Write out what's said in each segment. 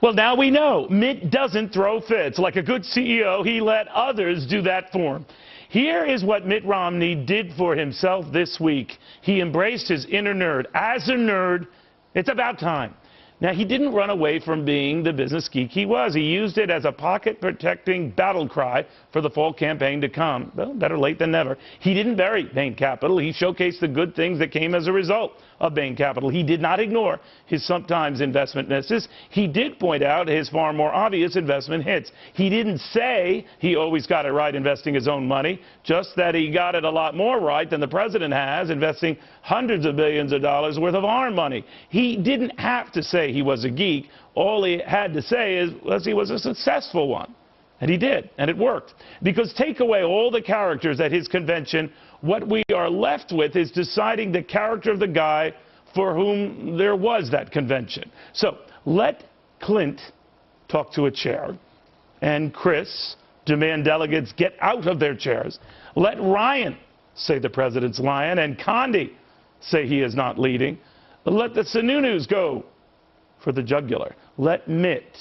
Well, now we know Mitt doesn't throw fits. Like a good CEO, he let others do that for him. Here is what Mitt Romney did for himself this week. He embraced his inner nerd. As a nerd, it's about time. Now, he didn't run away from being the business geek he was. He used it as a pocket-protecting battle cry for the fall campaign to come. Well, better late than never. He didn't bury Bain Capital. He showcased the good things that came as a result of Bain Capital. He did not ignore his sometimes investment misses. He did point out his far more obvious investment hits. He didn't say he always got it right investing his own money, just that he got it a lot more right than the president has, investing hundreds of billions of dollars worth of our money. He didn't have to say he was a geek. All he had to say was he was a successful one. And he did, and it worked. Because take away all the characters at his convention, what we are left with is deciding the character of the guy for whom there was that convention. So let Clint talk to a chair, and Chris demand delegates get out of their chairs. Let Ryan say the president's lying, and Condi say he is not leading. Let the Sununus go for the jugular. Let Mitt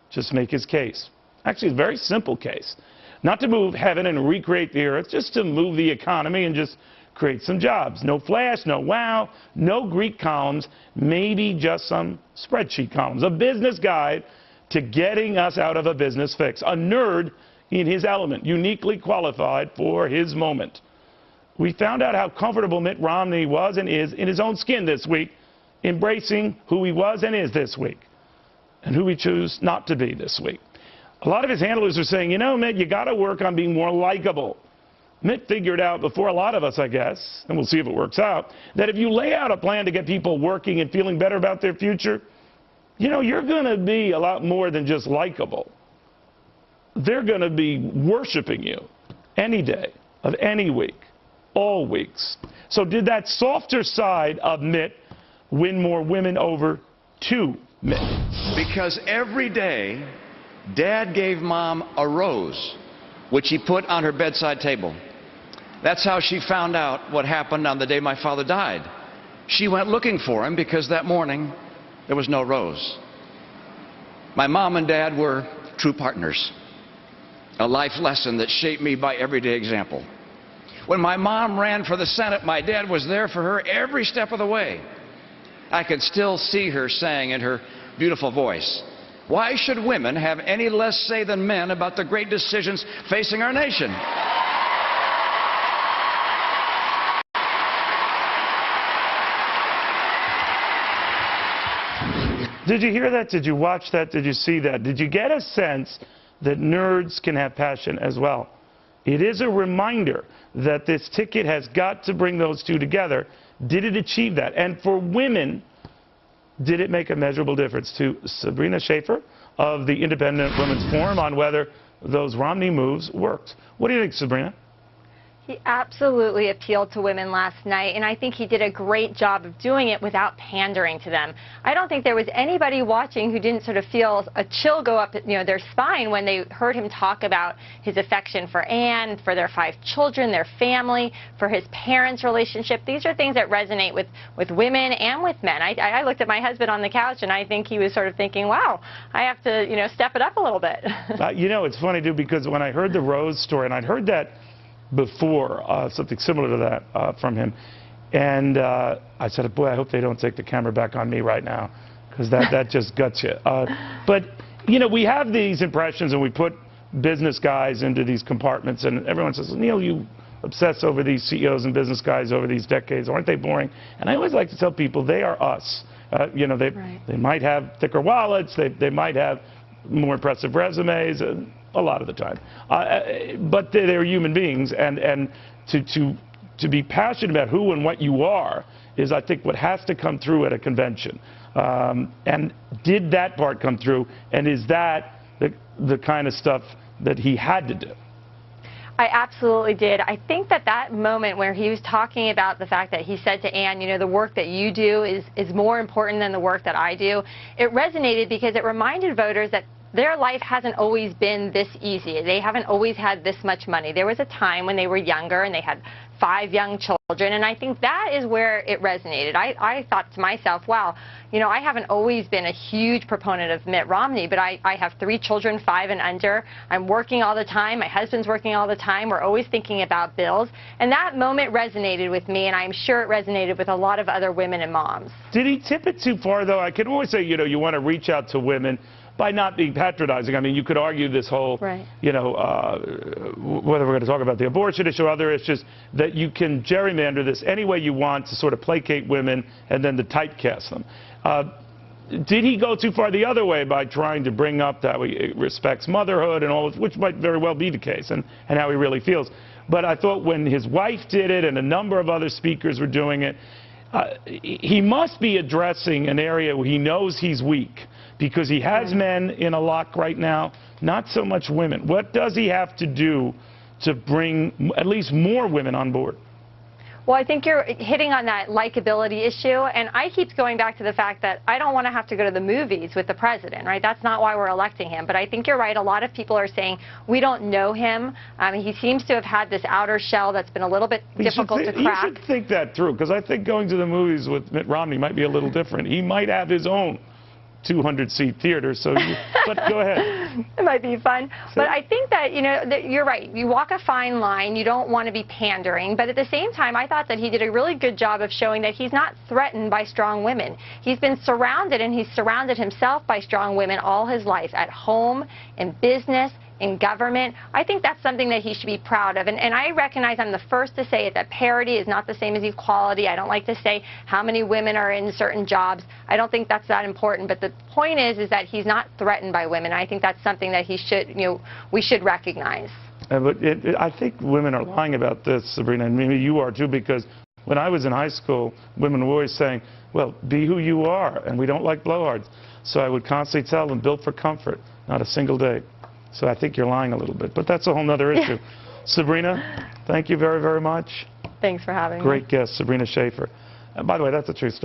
just make his case. Actually, it's a very simple case. Not to move heaven and recreate the earth, just to move the economy and just create some jobs. No flash, no wow, no Greek columns, maybe just some spreadsheet columns. A business guide to getting us out of a business fix. A nerd in his element, uniquely qualified for his moment. We found out how comfortable Mitt Romney was and is in his own skin this week, embracing who he was and is this week, and who he chose not to be this week. A lot of his handlers are saying, you know, Mitt, you got to work on being more likable. Mitt figured out before a lot of us, I guess, and we'll see if it works out, that if you lay out a plan to get people working and feeling better about their future, you know, you're going to be a lot more than just likable. They're going to be worshiping you any day of any week, all weeks. So did that softer side of Mitt win more women over to Mitt? Because every day, Dad gave Mom a rose, which he put on her bedside table. That's how she found out what happened on the day my father died. She went looking for him because that morning there was no rose. My mom and Dad were true partners, a life lesson that shaped me by everyday example. When my mom ran for the Senate, my dad was there for her every step of the way. I could still see her saying in her beautiful voice, "Why should women have any less say than men about the great decisions facing our nation?" Did you hear that? Did you watch that? Did you see that? Did you get a sense that nerds can have passion as well? It is a reminder that this ticket has got to bring those two together. Did it achieve that? And for women, did it make a measurable difference? To Sabrina Schaeffer of the Independent Women's Forum on whether those Romney moves worked. What do you think, Sabrina? He absolutely appealed to women last night, and I think he did a great job of doing it without pandering to them. I don't think there was anybody watching who didn't sort of feel a chill go up their spine when they heard him talk about his affection for Anne, for their 5 children, their family, for his parents' relationship. These are things that resonate with women and with men. I looked at my husband on the couch, and I think he was sort of thinking, wow, I have to step it up a little bit. It's funny, too, because when I heard the Rose story, and I'd heard that before, something similar to that from him. And I said, boy, I hope they don't take the camera back on me right now, because that just guts you. But, we have these impressions, and we put business guys into these compartments, and everyone says, Neil, you obsess over these CEOs and business guys over these decades. Aren't they boring? And I always like to tell people they are us. They might have thicker wallets. They might have more impressive resumes. A lot of the time, but they're human beings, and to be passionate about who and what you are is, I think, what has to come through at a convention. And did that part come through? And is that the kind of stuff that he had to do? I absolutely did. I think that moment where he was talking about the fact that he said to Anne, the work that you do is more important than the work that I do, it resonated because it reminded voters that their life hasn't always been this easy. They haven't always had this much money. There was a time when they were younger and they had 5 young children, and I think that is where it resonated. I thought to myself, wow, you know, I haven't always been a huge proponent of Mitt Romney, but I have 3 children, 5 and under. I'm working all the time. My husband's working all the time. We're always thinking about bills. And that moment resonated with me, and I'm sure it resonated with a lot of other women and moms. Did he tip it too far, though? I can always say, you know, you want to reach out to women by not being patronizing. I mean, you could argue this whole, right, you know, whether we're going to talk about the abortion issue or other issues, that you can gerrymander this any way you want to sort of placate women and then to typecast them. Did he go too far the other way by trying to bring up that he respects motherhood and all, which might very well be the case, and how he really feels? But I thought when his wife did it and a number of other speakers were doing it, he must be addressing an area where he knows he's weak, because he has men in a lock right now, not so much women. What does he have to do to bring at least more women on board? Well, I think you're hitting on that likability issue, and I keep going back to the fact that I don't want to have to go to the movies with the president, right? That's not why we're electing him. But I think you're right. A lot of people are saying we don't know him. He seems to have had this outer shell that's been a little bit difficult to crack. You should think that through, because I think going to the movies with Mitt Romney might be a little different. He might have his own 200-seat theater, so but go ahead. It might be fun. But I think that, you know, that you're right. You walk a fine line. You don't want to be pandering. But at the same time, I thought that he did a really good job of showing that he's not threatened by strong women. He's been surrounded, and he's surrounded himself by strong women all his life, at home, in business, in government. I think that's something that he should be proud of. And I recognize, I'm the first to say it, that parity is not the same as equality. I don't like to say how many women are in certain jobs. I don't think that's that important. But the point is that he's not threatened by women. I think that's something that he should, you know, we should recognize. But I think women are lying about this, Sabrina, and maybe you are too, because when I was in high school, women were always saying, well, be who you are, and we don't like blowhards. So I would constantly tell them, built for comfort, not a single day. So I think you're lying a little bit, but that's a whole other issue. Sabrina, thank you very, very much. Thanks for having me. Great guest, Sabrina Schaeffer. And by the way, that's a true story.